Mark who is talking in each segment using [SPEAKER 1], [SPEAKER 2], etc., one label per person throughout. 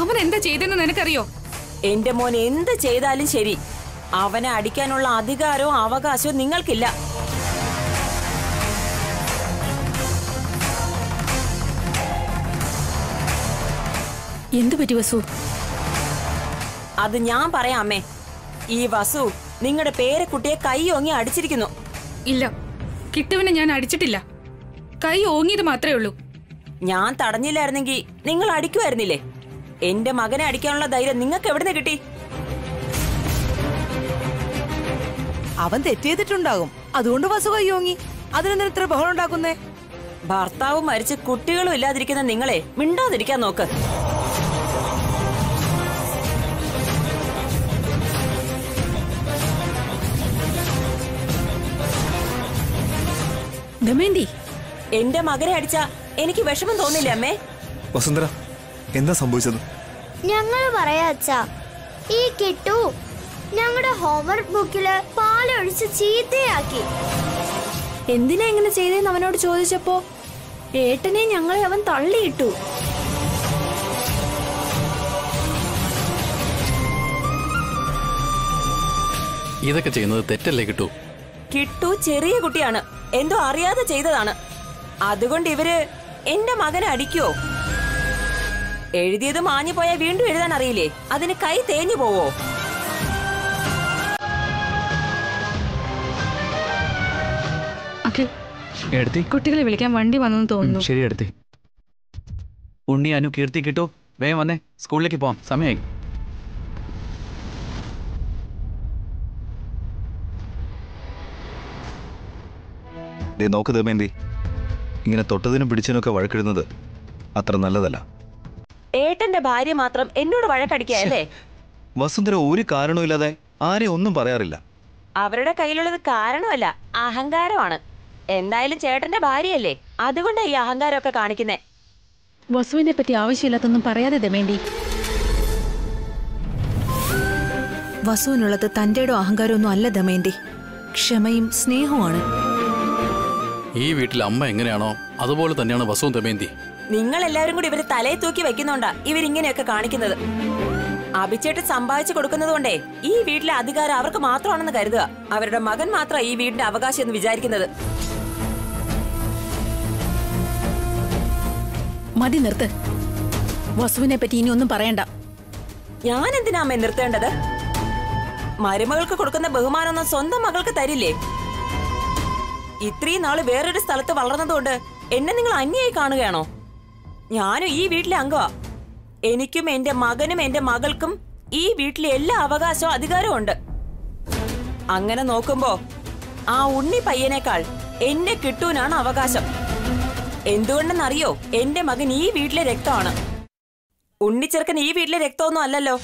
[SPEAKER 1] അവൻ എന്താ ചെയ്തെന്ന് നിനക്കറിയോ?
[SPEAKER 2] എന്റെ മോൻ എന്ത് ചെയ്താലും ശരി, അവനെ അടിക്കാനുള്ള അധികാരവും അവകാശവും നിങ്ങൾക്കില്ല.
[SPEAKER 3] എന്തു പറ്റി വസു?
[SPEAKER 2] അത് ഞാൻ പറയാം അമ്മേ. ഈ വസു നിങ്ങളുടെ പേരക്കുട്ടിയെ കൈ ഓങ്ങി അടിച്ചിരിക്കുന്നു.
[SPEAKER 1] ഇല്ല, കിട്ടുവിനെ ഞാൻ അടിച്ചിട്ടില്ല. കൈ ഓങ്ങിയത് മാത്രമേ ഉള്ളൂ.
[SPEAKER 2] ഞാൻ തടഞ്ഞില്ലായിരുന്നെങ്കിൽ നിങ്ങൾ അടിക്കുമായിരുന്നില്ലേ? എന്റെ മകനെ അടിക്കാനുള്ള ധൈര്യം നിങ്ങൾക്ക് എവിടുന്ന് കിട്ടി?
[SPEAKER 4] അവൻ തെറ്റ് ചെയ്തിട്ടുണ്ടാകും, അതുകൊണ്ട് വസു കയ്യോങ്ങി. അതിനെന്തിന് ഇത്ര ബഹളം ഉണ്ടാക്കുന്നേ?
[SPEAKER 2] ഭർത്താവ് മരിച്ച് കുട്ടികളും ഇല്ലാതിരിക്കുന്ന നിങ്ങളെ മിണ്ടാതിരിക്കാൻ നോക്ക്.
[SPEAKER 3] ദമയന്തി,
[SPEAKER 2] എന്റെ മകനെ അടിച്ച എനിക്ക് വിഷമം തോന്നില്ല അമ്മേ.
[SPEAKER 5] വസുന്ധര, എന്താ സംഭവിച്ചത്?
[SPEAKER 6] ഞങ്ങൾ പറയാ അച്ഛാ, ഈ കിട്ടു ഞങ്ങളുടെ ഹോംവർക്ക് ബുക്കില് പാലൊഴിച്ച് ചീത്തയാക്കി. എന്തിനാ ഇങ്ങനെ ചെയ്തെന്ന് അവനോട് ചോദിച്ചപ്പോ ഏട്ടനെ ഞങ്ങളെ അവൻ തള്ളിയിട്ടു.
[SPEAKER 7] ഇതൊക്കെ ചെയ്യുന്നത് തെറ്റല്ലേ കിട്ടു?
[SPEAKER 2] കിട്ടു ചെറിയ കുട്ടിയാണ്, എന്തോ അറിയാതെ ചെയ്തതാണ്. അതുകൊണ്ട് ഇവര് എന്റെ മകനെ അടിക്കോ? എഴുതിയത് മാഞ്ഞു പോയാൽ വീണ്ടും എഴുതാൻ അറിയില്ലേ? അതിന് കൈ തേഞ്ഞു പോവോ?
[SPEAKER 1] കുട്ടികളെ വിളിക്കാൻ വണ്ടി വന്നെന്ന് തോന്നുന്നു.
[SPEAKER 8] ശരി എടുത്തി. ഉണ്ണി, അനു, കീർത്തി, കിട്ടു, വേഗം വന്നേ, സ്കൂളിലേക്ക് പോവാം, സമയമായി.
[SPEAKER 5] നോക്ക് ദമയന്തി, ഇങ്ങനെ തൊട്ടതിനും പിടിച്ചതിനൊക്കെ വഴക്കിടുന്നത് അത്ര നല്ലതല്ല.
[SPEAKER 2] ഏട്ടന്റെ ഭാര്യ മാത്രം എന്നോട് വഴക്കടിക്കല്ലേ?
[SPEAKER 5] വസുന്ധര ഒരു കാരണവുമില്ലാതെ ആരെ ഒന്നും പറയാറില്ല.
[SPEAKER 2] അവരുടെ കയ്യിലുള്ളത് കാരണമല്ല, അഹങ്കാരമാണ്. എന്തായാലും ചേട്ടന്റെ ഭാര്യയല്ലേ, അതുകൊണ്ടാ ഈ അഹങ്കാരമൊക്കെ കാണിക്കുന്നേ.
[SPEAKER 3] വസുവിനെ പറ്റി ആവശ്യമില്ലാത്തൊന്നും പറയാതെ ദമയന്തി.
[SPEAKER 4] വസുവിനുള്ളത് തന്റെയോ അഹങ്കാരമൊന്നും അല്ല ദമയന്തി, ക്ഷമയും സ്നേഹവുമാണ്.
[SPEAKER 7] ഈ വീട്ടിൽ അമ്മ എങ്ങനെയാണോ അതുപോലെ തന്നെയാണ് വസുവും ദമയന്തി.
[SPEAKER 2] നിങ്ങൾ എല്ലാവരും കൂടി ഇവര് തലയെ തൂക്കി വെക്കുന്നുണ്ടാ ഇവരിങ്ങനെയൊക്കെ കാണിക്കുന്നത്. അഭിച്ചേട്ട് സമ്പാദിച്ചു കൊടുക്കുന്നത് കൊണ്ടേ ഈ വീട്ടിലെ അധികാരം അവർക്ക് മാത്രമാണെന്ന് കരുതുക. അവരുടെ മകൻ മാത്രം ഈ വീടിന്റെ അവകാശം എന്ന് വിചാരിക്കുന്നത്.
[SPEAKER 3] മതി, നിർത്ത്. വസുവിനെ പറ്റി ഇനി ഒന്നും പറയണ്ട.
[SPEAKER 2] ഞാൻ എന്തിനാ അമ്മ നിർത്തേണ്ടത്? മരുമകൾക്ക് കൊടുക്കുന്ന ബഹുമാനമൊന്നും സ്വന്തം മകൾക്ക് തരില്ലേ? ഇത്രയും നാള് വേറൊരു സ്ഥലത്ത് വളർന്നതുകൊണ്ട് എന്നെ നിങ്ങൾ അന്യായി കാണുകയാണോ? ഞാനും ഈ വീട്ടിലെ അംഗമാ. എനിക്കും എന്റെ മകനും എന്റെ മകൾക്കും ഈ വീട്ടിലെ എല്ലാ അവകാശവും അധികാരവും ഉണ്ട്. അങ്ങനെ നോക്കുമ്പോ ആ ഉണ്ണി പയ്യനേക്കാൾ എന്റെ കിട്ടൂനാണ് അവകാശം. എന്തുകൊണ്ടെന്നറിയോ? എന്റെ മകൻ ഈ വീട്ടിലെ രക്തമാണ്. ഉണ്ണിച്ചെറുക്കൻ ഈ വീട്ടിലെ രക്തമൊന്നും അല്ലല്ലോ.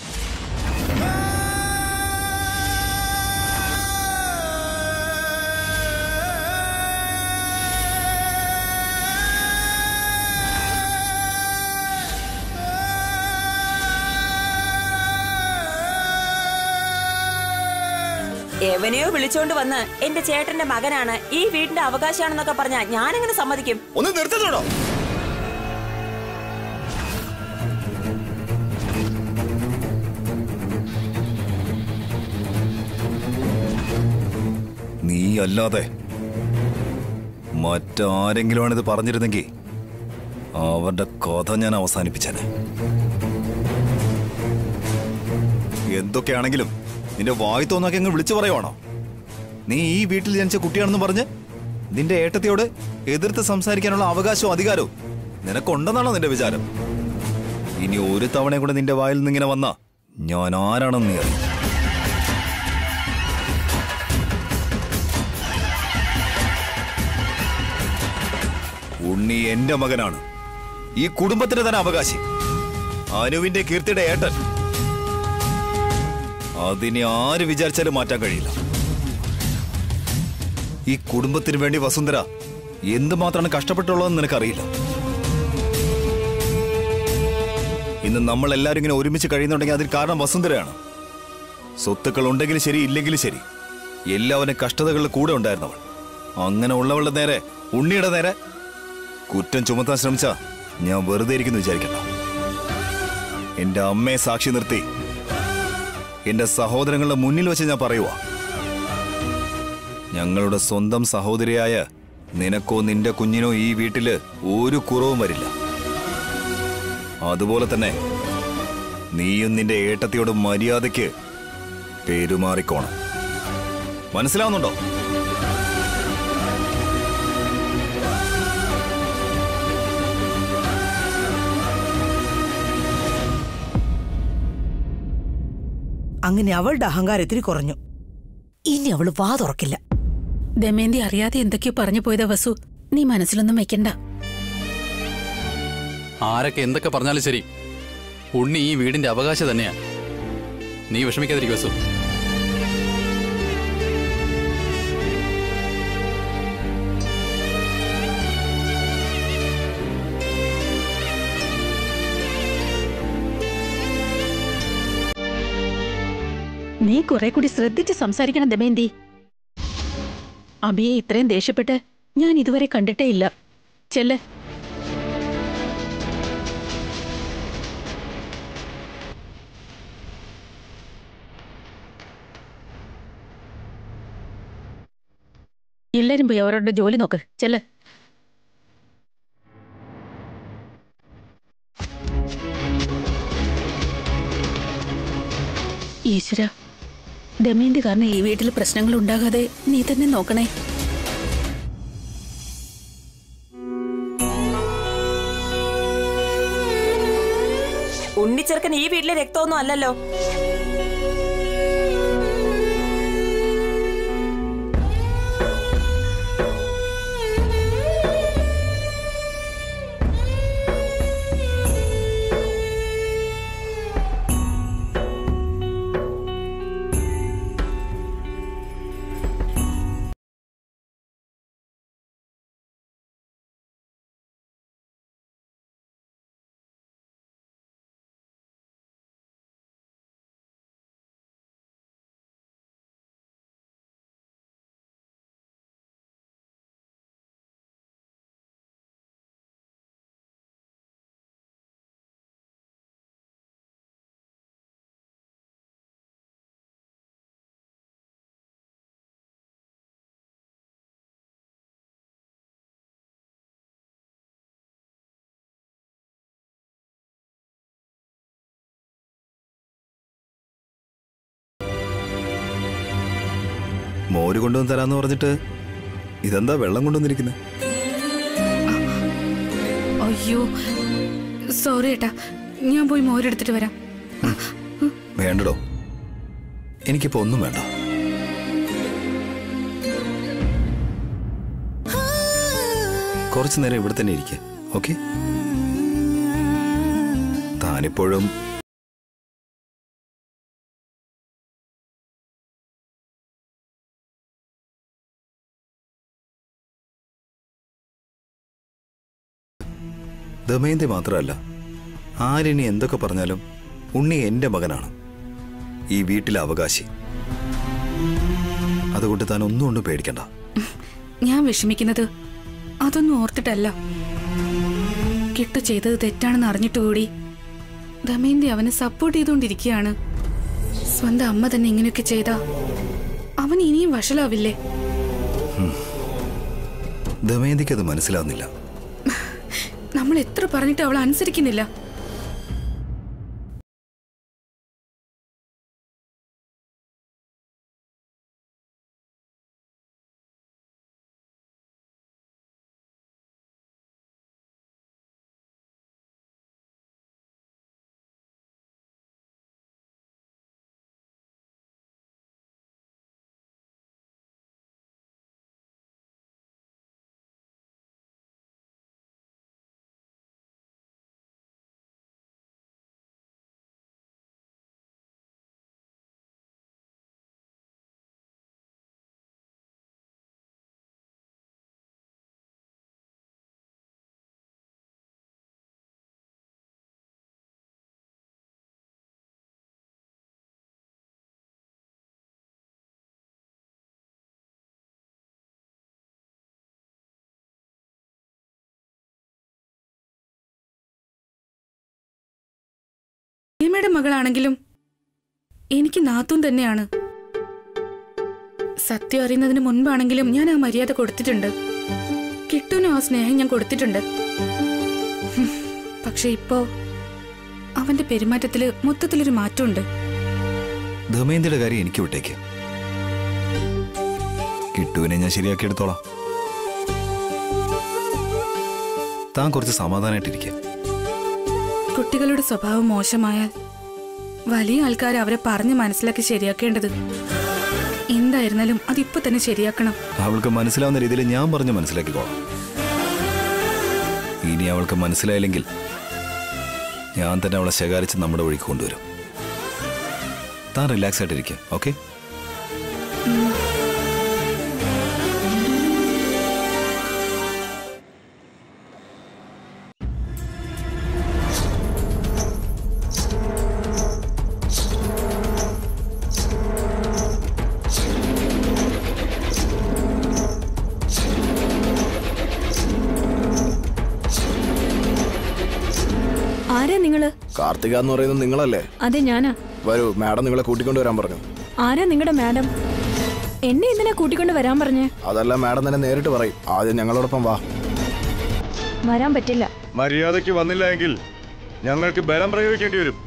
[SPEAKER 2] എവനെയോ വിളിച്ചോണ്ട് വന്ന് എന്റെ ചേട്ടന്റെ മകനാണ്, ഈ വീടിന്റെ അവകാശമാണെന്നൊക്കെ പറഞ്ഞാ ഞാനെങ്ങനെ സമ്മതിക്കും?
[SPEAKER 5] ഒന്ന് നിർത്തണോ? നീ അല്ലാതെ മറ്റാരെങ്കിലും ഇത് പറഞ്ഞിരുന്നെങ്കിൽ അവരുടെ കഥ ഞാൻ അവസാനിപ്പിച്ചേനെ. എന്തൊക്കെയാണെങ്കിലും നിന്റെ വായി തോന്നൊക്കെ അങ്ങ് വിളിച്ചു പറയുവാണോ? നീ ഈ വീട്ടിൽ ജനിച്ച കുട്ടിയാണെന്ന് പറഞ്ഞ് നിന്റെ ഏട്ടത്തിയോട് എതിർത്ത് സംസാരിക്കാനുള്ള അവകാശവും അധികാരവും നിനക്കുണ്ടെന്നാണോ നിന്റെ വിചാരം? ഇനി ഒരു തവണ കൂടെ നിന്റെ വായിൽ നിന്നിങ്ങനെ വന്നാ ഞാൻ ആരാണെന്ന് നീ അറിയും. ഉണ്ണി എന്റെ മകനാണ്, ഈ കുടുംബത്തിന് തന്നെ അവകാശി, അനുവിന്റെ കീർത്തിയുടെ ഏട്ടൻ. അതിനെ ആര് വിചാരിച്ചാലും മാറ്റാൻ കഴിയില്ല. ഈ കുടുംബത്തിന് വേണ്ടി വസുന്ധര എന്തുമാത്രമാണ് കഷ്ടപ്പെട്ടുള്ളതെന്ന് നിനക്കറിയില്ല. ഇന്ന് നമ്മൾ എല്ലാവരും ഇങ്ങനെ ഒരുമിച്ച് കഴിയുന്നുണ്ടെങ്കിൽ അതിൽ കാരണം വസുന്ധരയാണ്. സ്വത്തുക്കൾ ഉണ്ടെങ്കിലും ശരി, ഇല്ലെങ്കിലും ശരി, എല്ലാവരും കഷ്ടതകളുടെ കൂടെ ഉണ്ടായിരുന്നവൾ. അങ്ങനെ ഉള്ളവളുടെ നേരെ, ഉണ്ണിയുടെ നേരെ കുറ്റം ചുമത്താൻ ശ്രമിച്ചാ ഞാൻ വെറുതെ ഇരിക്കുന്നു വിചാരിക്കണ്ട. എന്റെ അമ്മയെ സാക്ഷി നിർത്തി എന്റെ സഹോദരങ്ങളുടെ മുന്നിൽ വെച്ച് ഞാൻ പറയുക, ഞങ്ങളുടെ സ്വന്തം സഹോദരിയായ നിനക്കോ നിന്റെ കുഞ്ഞിനോ ഈ വീട്ടില് ഒരു കുറവും വരില്ല. അതുപോലെ തന്നെ നീയും നിന്റെ ഏട്ടത്തിയോട് മര്യാദയ്ക്ക് പെരുമാറിക്കോണം. മനസ്സിലാവുന്നുണ്ടോ?
[SPEAKER 4] അങ്ങനെ അവളുടെ അഹങ്കാരത്തിന് കുറഞ്ഞു. ഇനി അവള് വാ തുറക്കില്ല.
[SPEAKER 3] ദമയന്തി അറിയാതെ എന്തൊക്കെയോ പറഞ്ഞു പോയതാ വസു. നീ മനസ്സിലൊന്നും വെക്കണ്ട.
[SPEAKER 7] ആരൊക്കെ എന്തൊക്കെ പറഞ്ഞാലും ശരി, ഉണ്ണി ഈ വീടിന്റെ അവകാശം തന്നെയാ. നീ വിഷമിക്കാതിരിക്കും വസു.
[SPEAKER 3] നീ കുറെ കൂടി ശ്രദ്ധിച്ച് സംസാരിക്കണം ദമയന്തി. അബിയെ ഇത്രയും ദേഷ്യപ്പെട്ട് ഞാൻ ഇതുവരെ കണ്ടിട്ടേ ഇല്ല. ചെല്ല്. എല്ലാരും പോയി അവരുടെ ജോലി നോക്ക്. ചെല്ല്. ഈശ്വര, ദമയന്തി കാരണം ഈ വീട്ടിൽ പ്രശ്നങ്ങൾ ഉണ്ടാകാതെ നീ തന്നെ നോക്കണേ.
[SPEAKER 2] ഉണ്ണിച്ചെറുക്കൻ ഈ വീട്ടിലെ രക്തമൊന്നും അല്ലല്ലോ.
[SPEAKER 5] മോര് കൊണ്ടുവന്ന് തരാന്ന് പറഞ്ഞിട്ട് ഇതെന്താ വെള്ളം കൊണ്ടുവന്നിരിക്കുന്നത്?
[SPEAKER 1] അയ്യോ സോറി ഏട്ടാ, ഞാൻ പോയി മോരെടുത്തിട്ട് വരാം.
[SPEAKER 5] വേണ്ടടോ, എനിക്കിപ്പോ ഒന്നും വേണ്ട. കുറച്ചു നേരം ഇവിടെ തന്നെ ഇരിക്കുക. ഓക്കെ? താനിപ്പോഴും ദമയന്തി മാത്രമല്ല, ആരിനി എന്തൊക്കെ പറഞ്ഞാലും ഉണ്ണി എന്റെ മകനാണ്, ഈ വീട്ടിലെ അവകാശി. അതുകൊണ്ട് താൻ ഒന്നും കൊണ്ടും പേടിക്കണ്ട.
[SPEAKER 1] ഞാൻ വിഷമിക്കുന്നത് അതൊന്നും ഓർത്തിട്ടല്ല. കിട്ടു ചെയ്തത് തെറ്റാണെന്ന് അറിഞ്ഞിട്ടുകൂടി ദമയന്തി അവനെ സപ്പോർട്ട് ചെയ്തുകൊണ്ടിരിക്കുകയാണ്. സ്വന്തം അമ്മ തന്നെ ഇങ്ങനെയൊക്കെ ചെയ്താ അവൻ ഇനിയും വഷളാവില്ലേ?
[SPEAKER 5] ദമയന്തിക്ക് അത് മനസ്സിലാവുന്നില്ല.
[SPEAKER 1] നമ്മൾ എത്ര പറഞ്ഞിട്ട് അവൾ അനുസരിക്കുന്നില്ല. അമ്മയുടെ മകളാണെങ്കിലും എനിക്ക് നാത്തൂൻ തന്നെയാണ്. സത്യം അറിയുന്നതിന് മുൻപാണെങ്കിലും ഞാൻ ആ മര്യാദ കൊടുത്തിട്ടുണ്ട്. കിട്ടുവിനും ആ സ്നേഹം ഞാൻ കൊടുത്തിട്ടുണ്ട്. പക്ഷെ ഇപ്പോ അവന്റെ പെരുമാറ്റത്തില് മൊത്തത്തിലൊരു മാറ്റമുണ്ട്.
[SPEAKER 5] ദമയന്തിയുടെ കാര്യം എനിക്ക് വിട്ടേക്ക്. കിട്ടുവിനെ ഞാൻ ശരിയാക്കി എടുത്തോളാം. താൻ കുറച്ച് സമാധാനായിട്ടിരിക്കുക.
[SPEAKER 1] കുട്ടികളുടെ സ്വഭാവം മോശമായാൽ വലിയ ആൾക്കാർ അവരെ പറഞ്ഞ് മനസ്സിലാക്കി ശരിയാക്കേണ്ടത്. എന്തായിരുന്നാലും അതിപ്പോ തന്നെ ശരിയാക്കണം.
[SPEAKER 5] അവൾക്ക് മനസ്സിലാവുന്ന രീതിയിൽ ഞാൻ പറഞ്ഞ് മനസ്സിലാക്കിക്കോളാം. ഇനി അവൾക്ക് മനസ്സിലായില്ലെങ്കിൽ ഞാൻ തന്നെ അവളെ ശകാരിച്ച് നമ്മുടെ വഴിക്ക് കൊണ്ടുവരും. താൻ റിലാക്സ് ആയിട്ടിരിക്കുക. ഓക്കെ?
[SPEAKER 9] ആരാ നിങ്ങള്?
[SPEAKER 10] കാർത്തിക എന്ന് പറയുന്നത് നിങ്ങളല്ലേ?
[SPEAKER 9] അതെ, ഞാനാ.
[SPEAKER 10] വരൂ, മാഡം നിങ്ങളെ കൂട്ടിക്കൊണ്ടുവരാൻ പറഞ്ഞു.
[SPEAKER 9] ആരാ നിങ്ങളുടെ മാഡം? എന്നെ എന്തിനാ കൂട്ടിക്കൊണ്ട് വരാൻ പറഞ്ഞേ?
[SPEAKER 10] അതല്ല, മാഡം തന്നെ നേരിട്ട് പറയും. ആദ്യം ഞങ്ങളോടൊപ്പം വാ.
[SPEAKER 9] വരാൻ പറ്റില്ല.
[SPEAKER 11] മര്യാദയ്ക്ക് വന്നില്ല എങ്കിൽ ഞങ്ങൾക്ക് ബലം പ്രയോഗിക്കേണ്ടി വരും.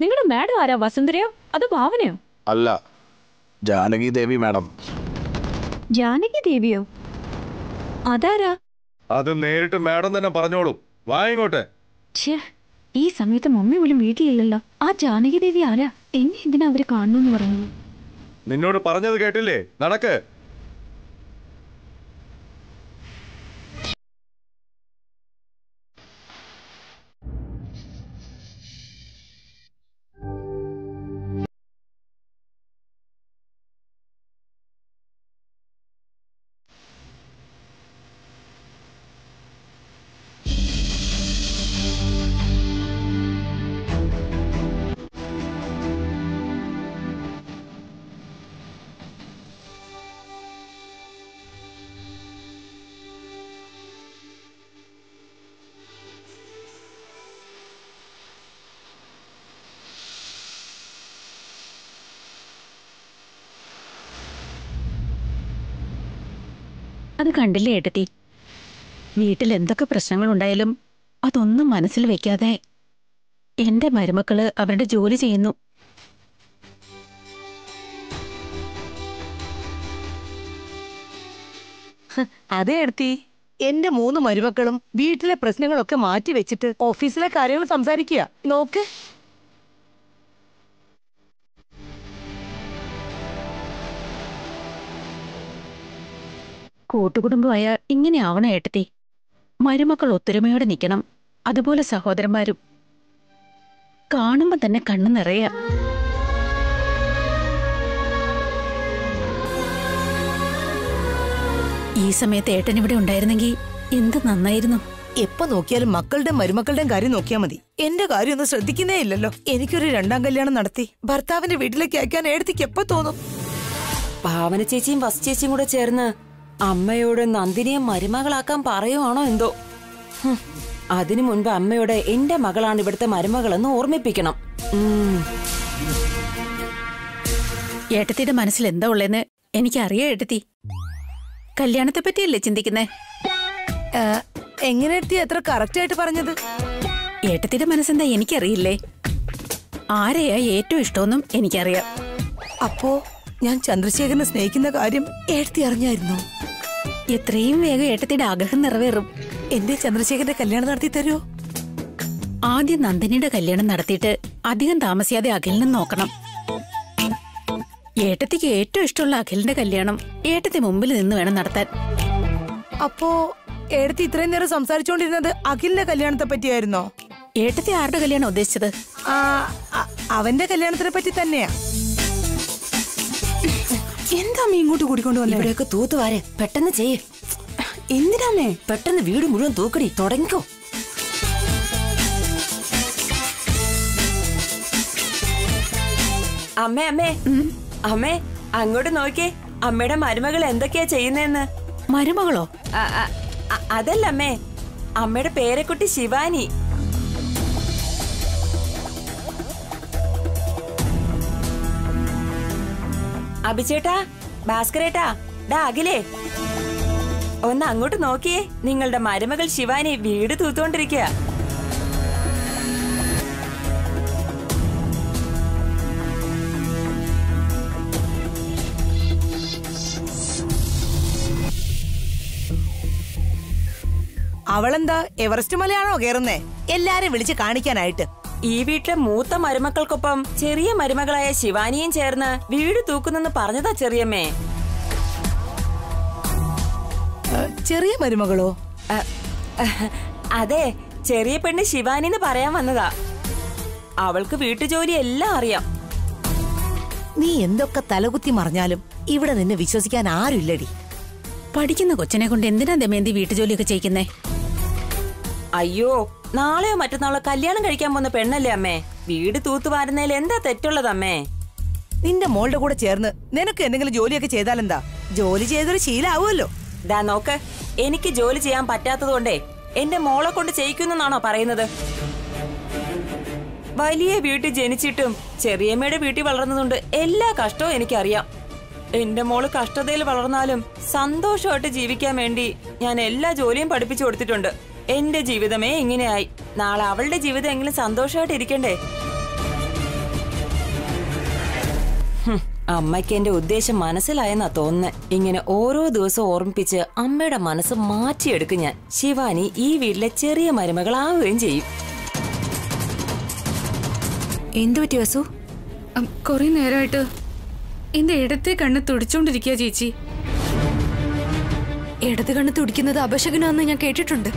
[SPEAKER 9] നിങ്ങളുടെ മാഡം ആരാ? വസുന്ധരയോ അതോ ഭാവനയോ?
[SPEAKER 10] അല്ല, ജാനകി ദേവി മാഡം.
[SPEAKER 9] ജാനകി ദേവിയോ? അതാരാ?
[SPEAKER 11] അത് നേരിട്ട് മാഡം തന്നെ പറഞ്ഞോളൂ. വാ ഇങ്ങോട്ടെ.
[SPEAKER 9] ഈ സമയത്ത് മമ്മി പോലും വീട്ടിലില്ലല്ലോ. ആ ജാനകി ദേവി ആരാ? എന്നെ എന്തിനാ അവര് കാണുന്നു പറഞ്ഞു?
[SPEAKER 11] നിന്നോട് പറഞ്ഞത് കേട്ടില്ലേ? നടക്ക്.
[SPEAKER 3] അത് കണ്ടില്ലേ ഏട്ടത്തി? വീട്ടിൽ എന്തൊക്കെ പ്രശ്നങ്ങളുണ്ടായാലും അതൊന്നും മനസ്സിൽ വെക്കാതെ എന്റെ മരുമക്കള് അവരുടെ ജോലി ചെയ്യുന്നു.
[SPEAKER 4] അതെ എടുത്തി, എന്റെ 3 മരുമക്കളും വീട്ടിലെ പ്രശ്നങ്ങളൊക്കെ മാറ്റി വെച്ചിട്ട് ഓഫീസിലെ കാര്യങ്ങൾ സംസാരിക്കുക. നോക്ക്,
[SPEAKER 3] കൂട്ടുകുടുംബമായ ഇങ്ങനെ ആവണം ഏട്ടത്തി. മരുമക്കൾ ഒത്തൊരുമയോടെ നിൽക്കണം. അതുപോലെ സഹോദരന്മാരും. കാണുമ്പോ തന്നെ കണ്ണു നിറയ. ഈ സമയത്ത് ഏട്ടൻ ഇവിടെ ഉണ്ടായിരുന്നെങ്കിൽ എന്ത് നന്നായിരുന്നു.
[SPEAKER 4] എപ്പോ നോക്കിയാലും മക്കളുടെ മരുമക്കളുടെയും കാര്യം നോക്കിയാൽ മതി. എന്റെ കാര്യം ഒന്നും ശ്രദ്ധിക്കുന്നേ ഇല്ലല്ലോ. എനിക്കൊരു 2ാം കല്യാണം നടത്തി ഭർത്താവിന്റെ വീട്ടിലേക്ക് അയക്കാൻ ഏടത്തിക്ക് എപ്പോ തോന്നും?
[SPEAKER 2] ഭാവന ചേച്ചിയും വസു ചേച്ചിയും കൂടെ ചേർന്ന് അമ്മയോട് നന്ദിനിയെ മരുമകളാക്കാൻ പറയുവാണോ എന്തോ. അതിനു മുൻപ് അമ്മയോട് എന്റെ മകളാണ് ഇവിടുത്തെ മരുമകളെന്ന് ഓർമ്മിപ്പിക്കണം.
[SPEAKER 3] ഏട്ടത്തിയുടെ മനസ്സിൽ എന്താ ഉള്ളേന്ന് എനിക്കറിയാം ഏട്ടത്തി. കല്യാണത്തെ പറ്റിയല്ലേ ചിന്തിക്കുന്നേ?
[SPEAKER 4] എങ്ങനെ എടുത്തി എത്ര കറക്റ്റ് ആയിട്ട് പറഞ്ഞത്?
[SPEAKER 3] ഏട്ടത്തിയുടെ മനസ്സെന്താ എനിക്കറിയില്ലേ? ആരെയാ ഏറ്റവും ഇഷ്ടമെന്നും എനിക്കറിയാം.
[SPEAKER 4] അപ്പോ ഞാൻ ചന്ദ്രശേഖരനെ സ്നേഹിക്കുന്ന കാര്യം ഏടത്തി അറിഞ്ഞായിരുന്നു.
[SPEAKER 3] എത്രയും വേഗം ഏട്ടത്തിയുടെ ആഗ്രഹം നിറവേറും.
[SPEAKER 4] എന്റെ ചന്ദ്രശേഖരന്റെ കല്യാണം നടത്തി തരുമോ?
[SPEAKER 3] ആദ്യം നന്ദിനിയുടെ കല്യാണം നടത്തിയിട്ട് അധികം താമസിയാതെ അഖിലിനെ നോക്കണം. ഏട്ടത്തിക്ക് ഏറ്റവും ഇഷ്ടമുള്ള അഖിലിന്റെ കല്യാണം ഏട്ടത്തി മുമ്പിൽ നിന്ന് വേണം നടത്താൻ.
[SPEAKER 4] അപ്പോ ഏടത്തി ഇത്രയും നേരം സംസാരിച്ചുകൊണ്ടിരുന്നത് അഖിലിന്റെ കല്യാണത്തെ പറ്റിയായിരുന്നോ?
[SPEAKER 3] ഏട്ടത്തി ആരുടെ കല്യാണം ഉദ്ദേശിച്ചത്?
[SPEAKER 4] അവന്റെ കല്യാണത്തിനെ പറ്റി തന്നെയാ. എന്താമ്മ ഇങ്ങോട്ട് കൂടിക്കൊണ്ടു വന്നേ?
[SPEAKER 2] ഇവിടെയൊക്കെ തൂത്തുവാരെ, പെട്ടെന്ന് ചെയ്യ്.
[SPEAKER 4] എന്തിനാമേ?
[SPEAKER 2] പെട്ടെന്ന് വീട് മുഴുവൻ തൂക്കടി. തുടങ്ങിക്കോ. അമ്മേ അമ്മേ അമ്മേ, അങ്ങോട്ട് നോക്കിയേ. അമ്മയുടെ മരുമകൾ എന്തൊക്കെയാ ചെയ്യുന്നേന്ന്.
[SPEAKER 3] മരുമകളോ?
[SPEAKER 2] അതല്ല അമ്മേ, അമ്മയുടെ പേരക്കുട്ടി ശിവാനി. അഭിചേട്ടാ, ഭാസ്കരേട്ടാ, ഡാ അഖിലേ, ഒന്ന് അങ്ങോട്ട് നോക്കിയേ. നിങ്ങളുടെ മരുമകൾ ശിവാനി വീട് തൂത്തുകൊണ്ടിരിക്കുക.
[SPEAKER 4] അവളെന്താ എവറസ്റ്റ് മലയാണോ കേറുന്നേ? എല്ലാരും വിളിച്ച് കാണിക്കാനായിട്ട്.
[SPEAKER 2] ഈ വീട്ടിലെ മൂത്ത മരുമക്കൾക്കൊപ്പം ചെറിയ മരുമകളായ ശിവാനിയും ചേർന്ന് വീട് തൂക്കുന്നെന്ന് പറഞ്ഞതാ ചെറിയമ്മേ.
[SPEAKER 4] ചെറിയ മരുമകളോ?
[SPEAKER 2] അതെ, ചെറിയ പെണ്ണ് ശിവാനിന്ന് പറയാൻ വന്നതാ. അവൾക്ക് വീട്ടുജോലി എല്ലാം അറിയാം.
[SPEAKER 4] നീ എന്തൊക്കെ തലകുത്തി മറിഞ്ഞാലും ഇവിടെ നിന്നെ വിശ്വസിക്കാൻ ആരുമില്ലടി.
[SPEAKER 3] പഠിക്കുന്ന കൊച്ചിനെ കൊണ്ട് എന്തിനാ ദമയന്തി വീട്ടുജോലിയൊക്കെ ചെയ്യിക്കുന്നേ?
[SPEAKER 2] അയ്യോ, നാളെയോ മറ്റന്നാളോ കല്യാണം കഴിക്കാൻ പോകുന്ന പെണ്ണല്ലേ അമ്മേ. വീട് തൂത്തുവാരുന്നതിൽ എന്താ തെറ്റുള്ളതമ്മേ?
[SPEAKER 4] നിന്റെ മോളുടെ കൂടെ ചേർന്ന് നിനക്ക് എന്തെങ്കിലും ജോലിയൊക്കെ ചെയ്താലെന്താ? ജോലി ചെയ്തൊരു ശീലാവുമല്ലോ.
[SPEAKER 2] ദാ നോക്ക്, എനിക്ക് ജോലി ചെയ്യാൻ പറ്റാത്തതുകൊണ്ടേ എന്റെ മോളെ കൊണ്ട് ചെയ്യിക്കുന്നാണോ പറയുന്നത്? വലിയ വീട്ടിൽ ജനിച്ചിട്ടും ചെറിയമ്മയുടെ വീട്ടിൽ വളർന്നതുകൊണ്ട് എല്ലാ കഷ്ടവും എനിക്കറിയാം. എന്റെ മോള് കഷ്ടതയിൽ വളർന്നാലും സന്തോഷമായിട്ട് ജീവിക്കാൻ വേണ്ടി ഞാൻ എല്ലാ ജോലിയും പഠിപ്പിച്ചു കൊടുത്തിട്ടുണ്ട്. എന്റെ ജീവിതമേ ഇങ്ങനെയായി. നാളെ അവളുടെ ജീവിതം എങ്കിലും സന്തോഷമായിട്ട് ഇരിക്കണ്ടേ? അമ്മയ്ക്ക് എന്റെ ഉദ്ദേശം മനസ്സിലായെന്നാ തോന്നുന്നത്. ഇങ്ങനെ ഓരോ ദിവസവും ഓർമ്മിപ്പിച്ച് അമ്മയുടെ മനസ്സ് മാറ്റിയെടുക്കും ഞാൻ. ശിവാനി ഈ വീട്ടിലെ ചെറിയ മരുമകളാവുകയും ചെയ്യും.
[SPEAKER 1] എന്തു പറ്റി വസു? കുറെ നേരമായിട്ട് എന്റെ ഇടത്തെ കണ്ണ് തുടിച്ചോണ്ടിരിക്കുക ചേച്ചി.
[SPEAKER 6] ഇടത് കണ്ണ് തുടിക്കുന്നത് അപശകുനാന്ന് ഞാൻ കേട്ടിട്ടുണ്ട്.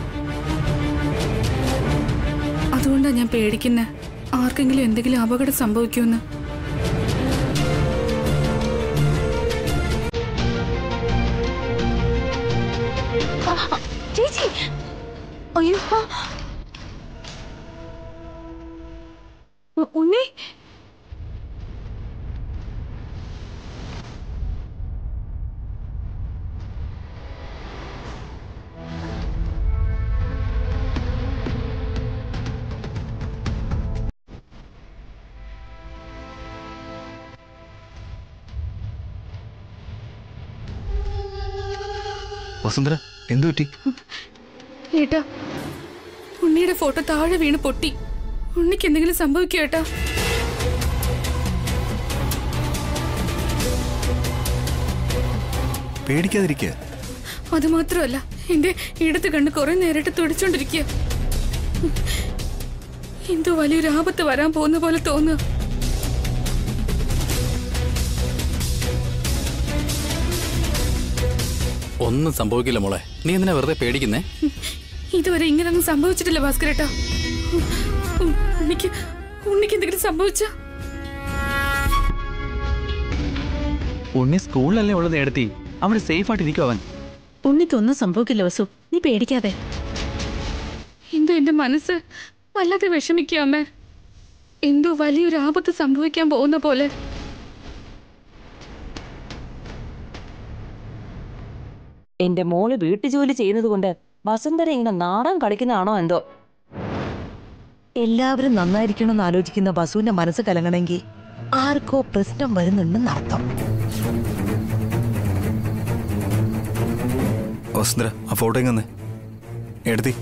[SPEAKER 1] അതുകൊണ്ടാ ഞാൻ പേടിക്കുന്നത്, ആർക്കെങ്കിലും എന്തെങ്കിലും അപകടം സംഭവിക്കുമെന്ന്.
[SPEAKER 9] ചേച്ചി, അയ്യോ ഉണ്ണി,
[SPEAKER 5] വസുന്ധര, എന്തു പറ്റി?
[SPEAKER 1] ഏട്ടാ, ഉണ്ണിയുടെ ഫോട്ടോ താഴെ വീണ് പൊട്ടി. ഉണ്ണിക്ക് എന്തെങ്കിലും സംഭവിക്കും ഏട്ടാ?
[SPEAKER 5] പേടിക്കാതിരിക്കുക.
[SPEAKER 1] അത് മാത്രമല്ല, എന്റെ ഇടത്ത് കണ്ണ് കുറെ നേരിട്ട് തുടിച്ചോണ്ടിരിക്കുക. എന്തോ വലിയൊരു ആപത്ത് വരാൻ പോകുന്ന പോലെ തോന്നുക.
[SPEAKER 7] ഒന്നും സംഭവിക്കില്ല മോളെ, നീ എന്തിനാ വെറുതെ പേടിക്കുന്നേ?
[SPEAKER 1] ഇതുവരെ ഇങ്ങനൊന്നും സംഭവിച്ചിട്ടില്ല ഭാസ്കരേട്ടാ. ഉണ്ണിക്ക് എന്തെങ്കിലും സംഭവിച്ച?
[SPEAKER 8] ഉണ്ണി സ്കൂളിലല്ലേ ഉള്ളത് എടുത്തി, അവിടെ സേഫ് ആയിട്ട് ഇരിക്കും അവൻ.
[SPEAKER 3] ഉണ്ണിക്കൊന്നും സംഭവിക്കില്ല വസു, നീ പേടിക്കാതെ.
[SPEAKER 1] എന്തോ എന്റെ മനസ്സ് വല്ലാതെ വിഷമിക്കുക അമ്മേ. എന്തോ വലിയൊരു ആപത്ത് സംഭവിക്കാൻ പോകുന്ന പോലെ.
[SPEAKER 2] എന്റെ മോള് വീട്ടുജോലി ചെയ്യുന്നത് കൊണ്ട് വസുന്ധര ഇങ്ങനെ നാടൻ കളിക്കുന്നതാണോ എന്തോ?
[SPEAKER 4] എല്ലാവരും നന്നായിരിക്കണമെന്ന് ആലോചിക്കുന്ന വസുവിന്റെ മനസ്സ് കലങ്ങണമെങ്കിൽ ആർക്കോ പ്രശ്നം വരുന്നുണ്ടെന്ന് അർത്ഥം.
[SPEAKER 5] വസുന്ധര, ആ ഫോട്ടോ എങ്ങനെ എടുത്തി?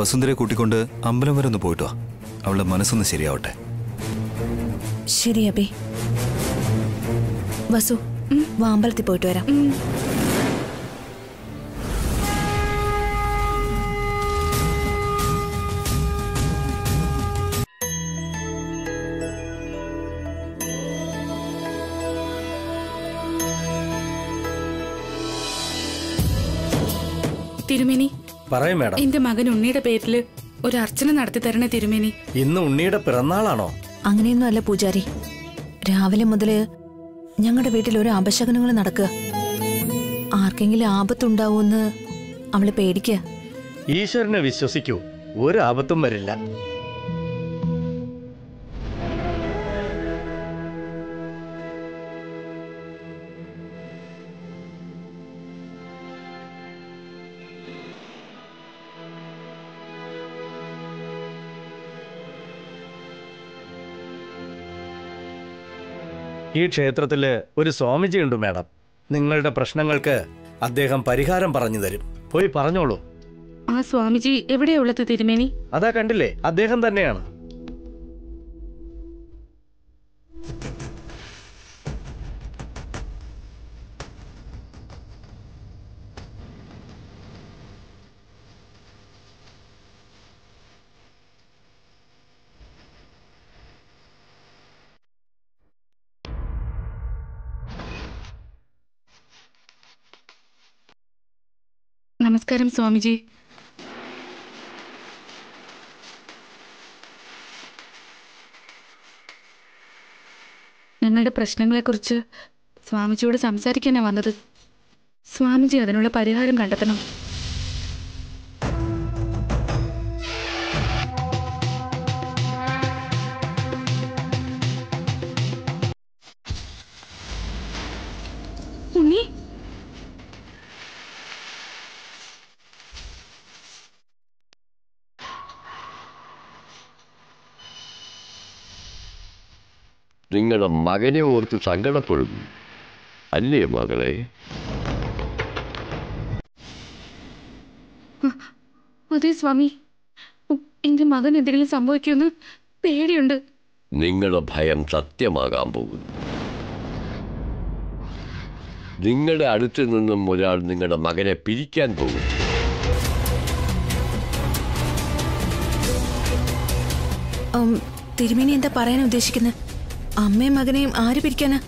[SPEAKER 5] വസുന്ധരയെ കൂട്ടിക്കൊണ്ട് അമ്പലം വരെ ഒന്ന് പോയിട്ട് വാ. അവളുടെ മനസ്സൊന്ന് ശരിയാവട്ടെ.
[SPEAKER 6] ശരി അബി. വസു, വാ അമ്പലത്തിൽ പോയിട്ട് വരാം.
[SPEAKER 1] തിരുമേനി,
[SPEAKER 12] പറയും മേഡം.
[SPEAKER 1] എന്റെ മകൻ ഉണ്ണിയുടെ പേരില് ഒരു അർച്ചന നടത്തി തരണേ തിരുമേനി.
[SPEAKER 12] ഇന്ന് ഉണ്ണിയുടെ പിറന്നാളാണോ?
[SPEAKER 6] അങ്ങനെയൊന്നും അല്ല പൂജാരി. രാവിലെ മുതല് ഞങ്ങളുടെ വീട്ടിൽ ഒരു അപശകനങ്ങൾ നടക്കുക. ആർക്കെങ്കിലും ആപത്തുണ്ടാവൂന്ന് അവള് പേടിക്കുക.
[SPEAKER 12] ഈശ്വരനെ വിശ്വസിക്കൂ, ഒരു ആപത്തും വരില്ല. ഈ ക്ഷേത്രത്തില് ഒരു സ്വാമിജി ഉണ്ട് മാഡം. നിങ്ങളുടെ പ്രശ്നങ്ങൾക്ക് അദ്ദേഹം പരിഹാരം പറഞ്ഞു തരും. പോയി പറഞ്ഞോളൂ.
[SPEAKER 1] ആ സ്വാമിജി എവിടെയുള്ളത് തിരുമേനി?
[SPEAKER 12] അതാ കണ്ടില്ലേ, അദ്ദേഹം തന്നെയാണ്.
[SPEAKER 1] നമസ്കാരം സ്വാമിജി. ഞങ്ങളുടെ പ്രശ്നങ്ങളെക്കുറിച്ച് സ്വാമിജിയോട് സംസാരിക്കാനാണ് വന്നത്. സ്വാമിജി അതിനുള്ള പരിഹാരം കണ്ടെത്തണം. ഉണ്ണി,
[SPEAKER 13] നിങ്ങളുടെ മകനെ ഓർത്ത് സങ്കടപ്പെടുന്നു അല്ലേ മകളെ?
[SPEAKER 1] അതെ സ്വാമി, എന്റെ മകൻ എന്തെങ്കിലും സംഭവിക്കുമെന്ന് പേടിയുണ്ട്.
[SPEAKER 13] നിങ്ങളുടെ ഭയം സത്യമാകാൻ പോകുന്നു. നിങ്ങളുടെ അടുത്ത് നിന്നും ഒരാൾ നിങ്ങളുടെ മകനെ പിരിക്കാൻ പോകും.
[SPEAKER 6] തിരുമേനി എന്താ പറയാൻ ഉദ്ദേശിക്കുന്നത്? അമ്മയും മകനെയും ആര് പിരിക്കാനാ?